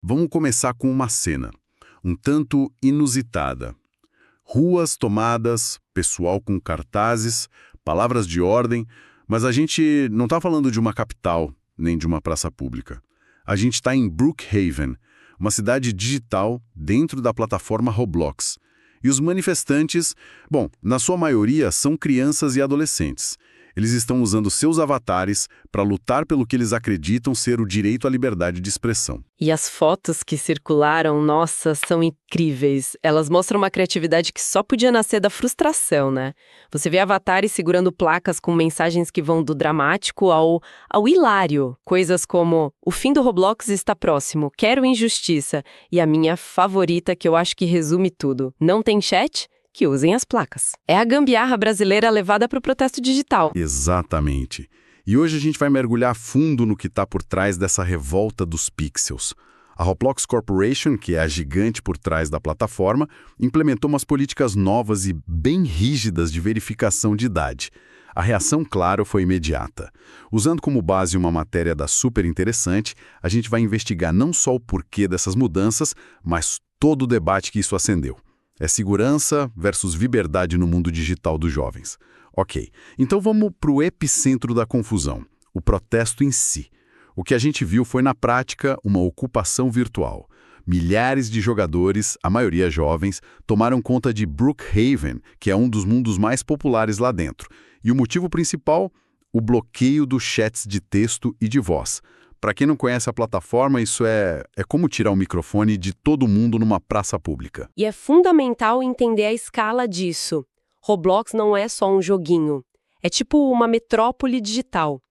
Vamos começar com uma cena, um tanto inusitada. Ruas tomadas, pessoal com cartazes, palavras de ordem, mas a gente não está falando de uma capital, nem de uma praça pública. A gente está em Brookhaven, uma cidade digital dentro da plataforma Roblox. E os manifestantes, bom, na sua maioria são crianças e adolescentes. Eles estão usando seus avatares para lutar pelo que eles acreditam ser o direito à liberdade de expressão. E as fotos que circularam, nossa, são incríveis. Elas mostram uma criatividade que só podia nascer da frustração, né? Você vê avatares segurando placas com mensagens que vão do dramático ao hilário. Coisas como, o fim do Roblox está próximo, quero injustiça. E a minha favorita, que eu acho que resume tudo, não tem chat? Que usem as placas. É a gambiarra brasileira levada para o protesto digital. Exatamente. E hoje a gente vai mergulhar fundo no que está por trás dessa revolta dos pixels. A Roblox Corporation, que é a gigante por trás da plataforma, implementou umas políticas novas e bem rígidas de verificação de idade. A reação, claro, foi imediata. Usando como base uma matéria da Super Interessante, a gente vai investigar não só o porquê dessas mudanças, mas todo o debate que isso acendeu. É segurança versus liberdade no mundo digital dos jovens. Ok, então vamos para o epicentro da confusão, o protesto em si. O que a gente viu foi, na prática, uma ocupação virtual. Milhares de jogadores, a maioria jovens, tomaram conta de Brookhaven, que é um dos mundos mais populares lá dentro. E o motivo principal? O bloqueio dos chats de texto e de voz. Para quem não conhece a plataforma, isso é como tirar o microfone de todo mundo numa praça pública. E é fundamental entender a escala disso. Roblox não é só um joguinho. É tipo uma metrópole digital.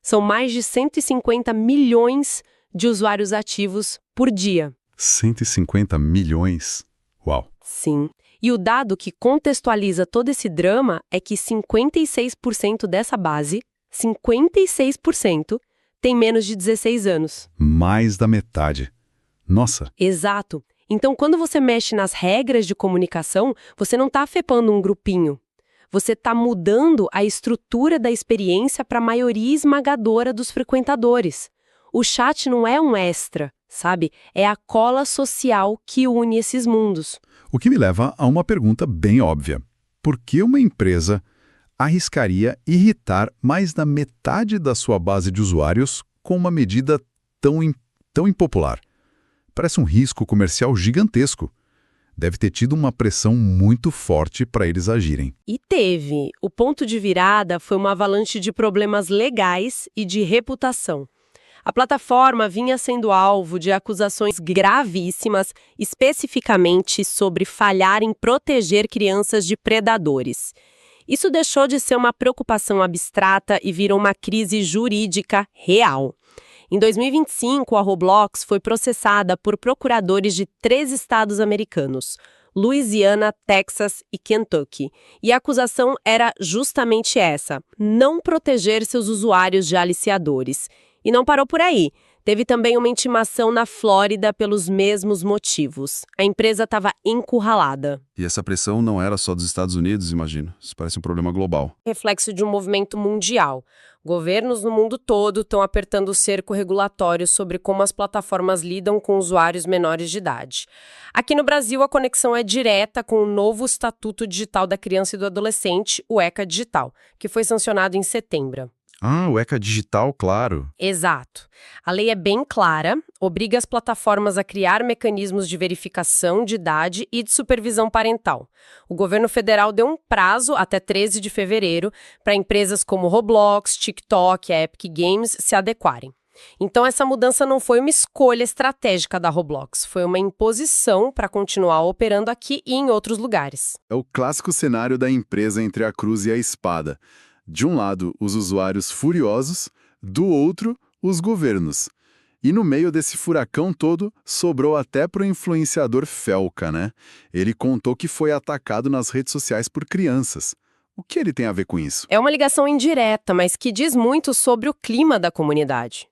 São mais de 150 milhões de usuários ativos por dia. 150 milhões? Uau! Sim. E o dado que contextualiza todo esse drama é que 56% dessa base, 56%, tem menos de 16 anos. Mais da metade. Nossa! Exato. Então, quando você mexe nas regras de comunicação, você não está afetando um grupinho. Você está mudando a estrutura da experiência para a maioria esmagadora dos frequentadores. O chat não é um extra, sabe? É a cola social que une esses mundos. O que me leva a uma pergunta bem óbvia. Por que uma empresa arriscaria irritar mais da metade da sua base de usuários com uma medida tão impopular? Parece um risco comercial gigantesco. Deve ter tido uma pressão muito forte para eles agirem. E teve. O ponto de virada foi uma avalanche de problemas legais e de reputação. A plataforma vinha sendo alvo de acusações gravíssimas, especificamente sobre falhar em proteger crianças de predadores. Isso deixou de ser uma preocupação abstrata e virou uma crise jurídica real. Em 2025, a Roblox foi processada por procuradores de 3 estados americanos, Louisiana, Texas e Kentucky. E a acusação era justamente essa: não proteger seus usuários de aliciadores. E não parou por aí. Teve também uma intimação na Flórida pelos mesmos motivos. A empresa estava encurralada. E essa pressão não era só dos Estados Unidos, imagino. Isso parece um problema global. Reflexo de um movimento mundial. Governos no mundo todo estão apertando o cerco regulatório sobre como as plataformas lidam com usuários menores de idade. Aqui no Brasil, a conexão é direta com o novo Estatuto Digital da Criança e do Adolescente, o ECA Digital, que foi sancionado em setembro. Ah, o ECA Digital, claro. Exato. A lei é bem clara, obriga as plataformas a criar mecanismos de verificação de idade e de supervisão parental. O governo federal deu um prazo, até 13 de fevereiro, para empresas como Roblox, TikTok e a Epic Games se adequarem. Então, essa mudança não foi uma escolha estratégica da Roblox, foi uma imposição para continuar operando aqui e em outros lugares. É o clássico cenário da empresa entre a cruz e a espada. De um lado, os usuários furiosos, do outro, os governos. E no meio desse furacão todo, sobrou até para o influenciador Felca, né? Ele contou que foi atacado nas redes sociais por crianças. O que ele tem a ver com isso? É uma ligação indireta, mas que diz muito sobre o clima da comunidade.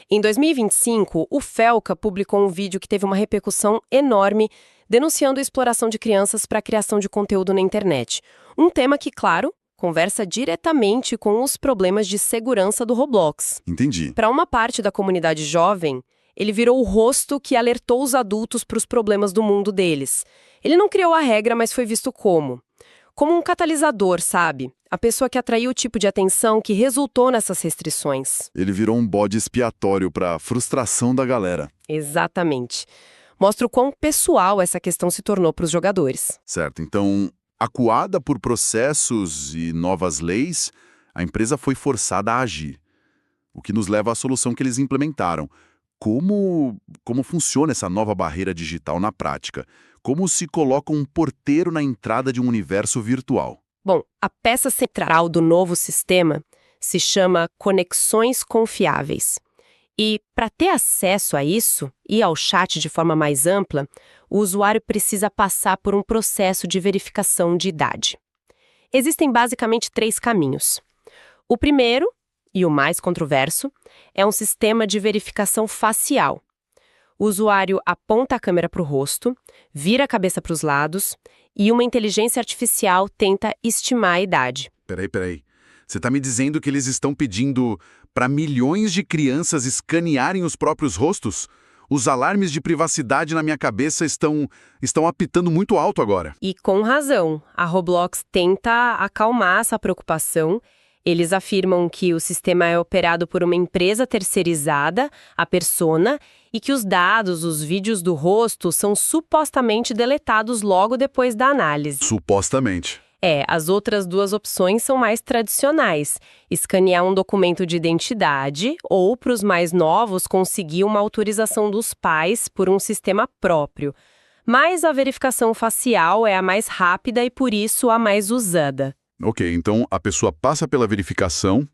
Em 2025, o Felca publicou um vídeo que teve uma repercussão enorme, denunciando a exploração de crianças para a criação de conteúdo na internet. Um tema que, claro, conversa diretamente com os problemas de segurança do Roblox. Entendi. Para uma parte da comunidade jovem, Ele virou o rosto que alertou os adultos para os problemas do mundo deles. Ele não criou a regra, mas foi visto como um catalisador, sabe? A pessoa que atraiu o tipo de atenção que resultou nessas restrições. Ele virou um bode expiatório para a frustração da galera. Exatamente. Mostra o quão pessoal essa questão se tornou para os jogadores. Certo, então, acuada por processos e novas leis, a empresa foi forçada a agir. O que nos leva à solução que eles implementaram. Como funciona essa nova barreira digital na prática? Como se coloca um porteiro na entrada de um universo virtual? Bom, a peça central do novo sistema se chama Conexões Confiáveis. E, para ter acesso a isso e ao chat de forma mais ampla, o usuário precisa passar por um processo de verificação de idade. Existem basicamente 3 caminhos. O primeiro, e o mais controverso, é um sistema de verificação facial. O usuário aponta a câmera para o rosto, vira a cabeça para os lados e uma inteligência artificial tenta estimar a idade. Peraí. Você está me dizendo que eles estão pedindo para milhões de crianças escanearem os próprios rostos? Os alarmes de privacidade na minha cabeça estão apitando muito alto agora. E com razão, a Roblox tenta acalmar essa preocupação. Eles afirmam que o sistema é operado por uma empresa terceirizada, a Persona, e que os dados, os vídeos do rosto, são supostamente deletados logo depois da análise. Supostamente. As outras 2 opções são mais tradicionais. Escanear um documento de identidade ou, para os mais novos, conseguir uma autorização dos pais por um sistema próprio. Mas a verificação facial é a mais rápida e, por isso, a mais usada. Ok, então a pessoa passa pela verificação,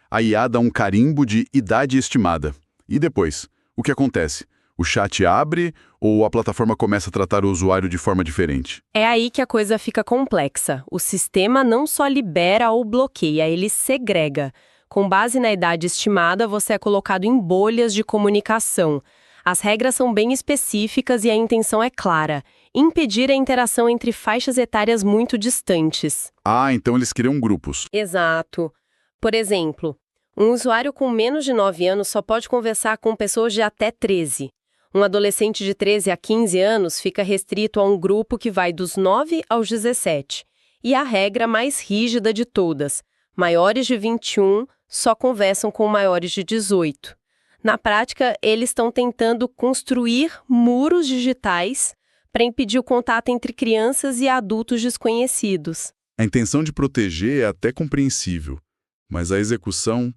a IA dá um carimbo de idade estimada. E depois, o que acontece? O chat abre ou a plataforma começa a tratar o usuário de forma diferente? É aí que a coisa fica complexa. O sistema não só libera ou bloqueia, ele segrega. Com base na idade estimada, você é colocado em bolhas de comunicação. As regras são bem específicas e a intenção é clara: impedir a interação entre faixas etárias muito distantes. Ah, então eles criam grupos. Exato. Por exemplo, um usuário com menos de 9 anos só pode conversar com pessoas de até 13. Um adolescente de 13 a 15 anos fica restrito a um grupo que vai dos 9 aos 17. E a regra mais rígida de todas: maiores de 21 só conversam com maiores de 18. Na prática, eles estão tentando construir muros digitais para impedir o contato entre crianças e adultos desconhecidos. A intenção de proteger é até compreensível, mas a execução...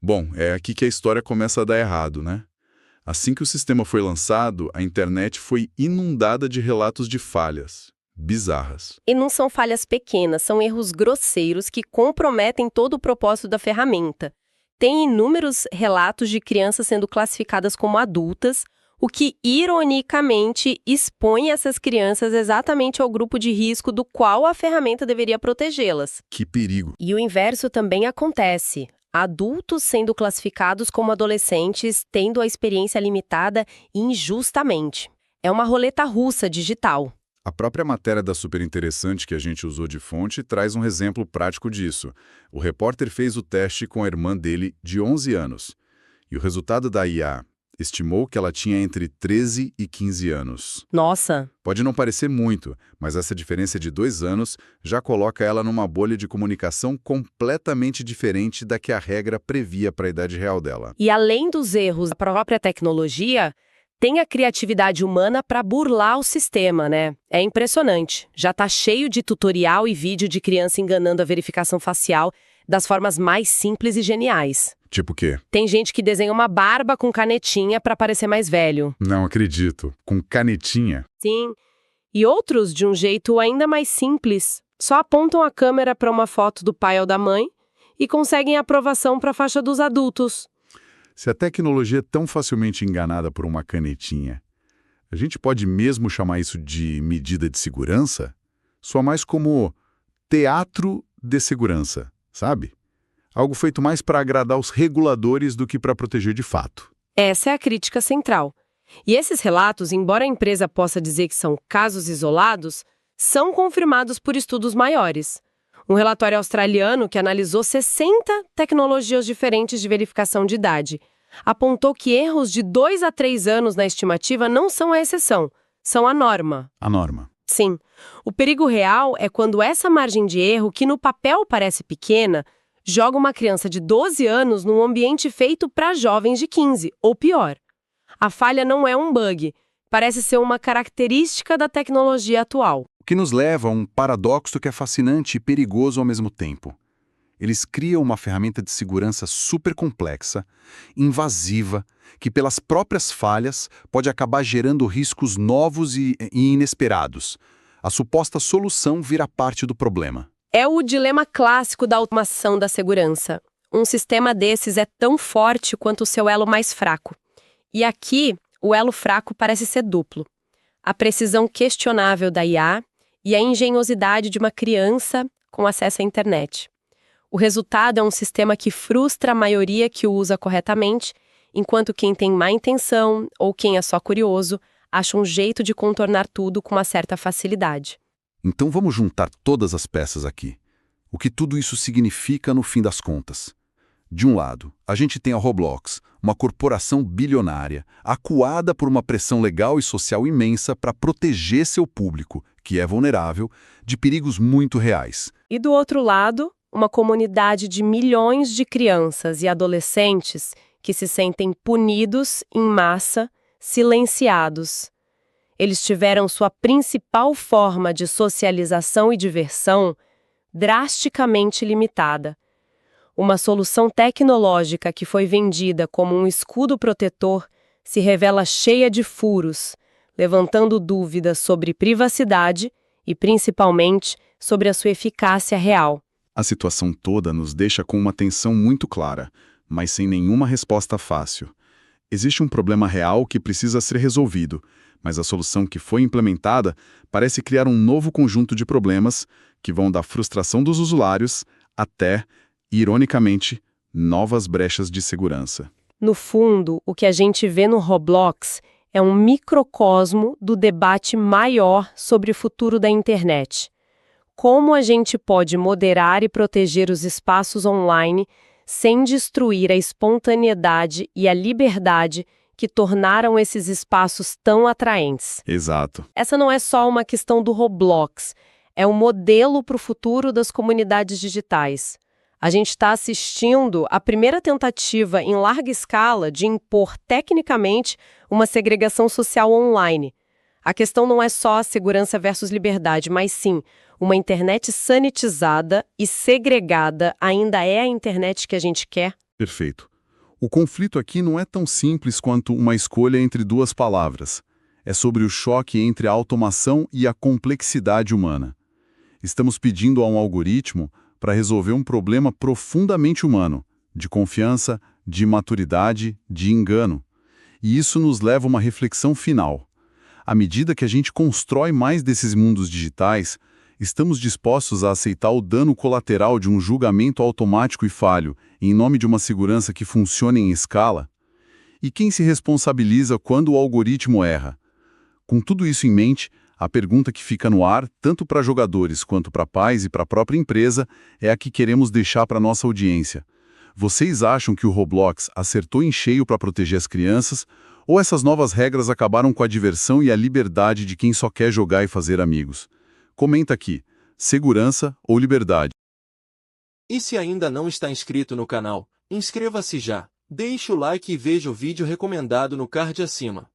Bom, é aqui que a história começa a dar errado, né? Assim que o sistema foi lançado, a internet foi inundada de relatos de falhas bizarras. E não são falhas pequenas, são erros grosseiros que comprometem todo o propósito da ferramenta. Tem inúmeros relatos de crianças sendo classificadas como adultas, o que, ironicamente, expõe essas crianças exatamente ao grupo de risco do qual a ferramenta deveria protegê-las. Que perigo! E o inverso também acontece. Adultos sendo classificados como adolescentes, tendo a experiência limitada injustamente. É uma roleta russa digital. A própria matéria da Super Interessante que a gente usou de fonte traz um exemplo prático disso. O repórter fez o teste com a irmã dele, de 11 anos. E o resultado da IA estimou que ela tinha entre 13 e 15 anos. Nossa! Pode não parecer muito, mas essa diferença de 2 anos já coloca ela numa bolha de comunicação completamente diferente da que a regra previa para a idade real dela. E além dos erros da própria tecnologia, tem a criatividade humana para burlar o sistema, né? É impressionante. Já tá cheio de tutorial e vídeo de criança enganando a verificação facial das formas mais simples e geniais. Tipo o quê? Tem gente que desenha uma barba com canetinha para parecer mais velho. Não acredito. Com canetinha? Sim. E outros de um jeito ainda mais simples. Só apontam a câmera para uma foto do pai ou da mãe e conseguem aprovação para a faixa dos adultos. Se a tecnologia é tão facilmente enganada por uma canetinha, a gente pode mesmo chamar isso de medida de segurança? Soa mais como teatro de segurança, sabe? Algo feito mais para agradar os reguladores do que para proteger de fato. Essa é a crítica central. E esses relatos, embora a empresa possa dizer que são casos isolados, são confirmados por estudos maiores. Um relatório australiano que analisou 60 tecnologias diferentes de verificação de idade apontou que erros de 2 a 3 anos na estimativa não são a exceção, são a norma. A norma. Sim, o perigo real é quando essa margem de erro, que no papel parece pequena, joga uma criança de 12 anos num ambiente feito para jovens de 15, ou pior. A falha não é um bug, parece ser uma característica da tecnologia atual. O que nos leva a um paradoxo que é fascinante e perigoso ao mesmo tempo. Eles criam uma ferramenta de segurança super complexa, invasiva, que pelas próprias falhas pode acabar gerando riscos novos e inesperados. A suposta solução vira parte do problema. É o dilema clássico da automação da segurança. Um sistema desses é tão forte quanto o seu elo mais fraco. E aqui, o elo fraco parece ser duplo. A precisão questionável da IA e a engenhosidade de uma criança com acesso à internet. O resultado é um sistema que frustra a maioria que o usa corretamente, enquanto quem tem má intenção ou quem é só curioso acha um jeito de contornar tudo com uma certa facilidade. Então vamos juntar todas as peças aqui. O que tudo isso significa no fim das contas? De um lado, a gente tem a Roblox, uma corporação bilionária, acuada por uma pressão legal e social imensa para proteger seu público, que é vulnerável, de perigos muito reais. E do outro lado, uma comunidade de milhões de crianças e adolescentes que se sentem punidos em massa, silenciados. Eles tiveram sua principal forma de socialização e diversão drasticamente limitada. Uma solução tecnológica que foi vendida como um escudo protetor se revela cheia de furos, levantando dúvidas sobre privacidade e, principalmente, sobre a sua eficácia real. A situação toda nos deixa com uma tensão muito clara, mas sem nenhuma resposta fácil. Existe um problema real que precisa ser resolvido, mas a solução que foi implementada parece criar um novo conjunto de problemas que vão da frustração dos usuários até, ironicamente, novas brechas de segurança. No fundo, o que a gente vê no Roblox é um microcosmo do debate maior sobre o futuro da internet. Como a gente pode moderar e proteger os espaços online sem destruir a espontaneidade e a liberdade que tornaram esses espaços tão atraentes? Exato. Essa não é só uma questão do Roblox, é um modelo para o futuro das comunidades digitais. A gente está assistindo à primeira tentativa em larga escala de impor tecnicamente uma segregação social online. A questão não é só a segurança versus liberdade, mas sim, uma internet sanitizada e segregada ainda é a internet que a gente quer? Perfeito. O conflito aqui não é tão simples quanto uma escolha entre duas palavras. É sobre o choque entre a automação e a complexidade humana. Estamos pedindo a um algoritmo para resolver um problema profundamente humano, de confiança, de maturidade, de engano. E isso nos leva a uma reflexão final. À medida que a gente constrói mais desses mundos digitais, estamos dispostos a aceitar o dano colateral de um julgamento automático e falho, em nome de uma segurança que funcione em escala? E quem se responsabiliza quando o algoritmo erra? Com tudo isso em mente, a pergunta que fica no ar, tanto para jogadores quanto para pais e para a própria empresa, é a que queremos deixar para a nossa audiência. Vocês acham que o Roblox acertou em cheio para proteger as crianças, ou essas novas regras acabaram com a diversão e a liberdade de quem só quer jogar e fazer amigos? Comenta aqui, segurança ou liberdade? E se ainda não está inscrito no canal, inscreva-se já, deixe o like e veja o vídeo recomendado no card acima.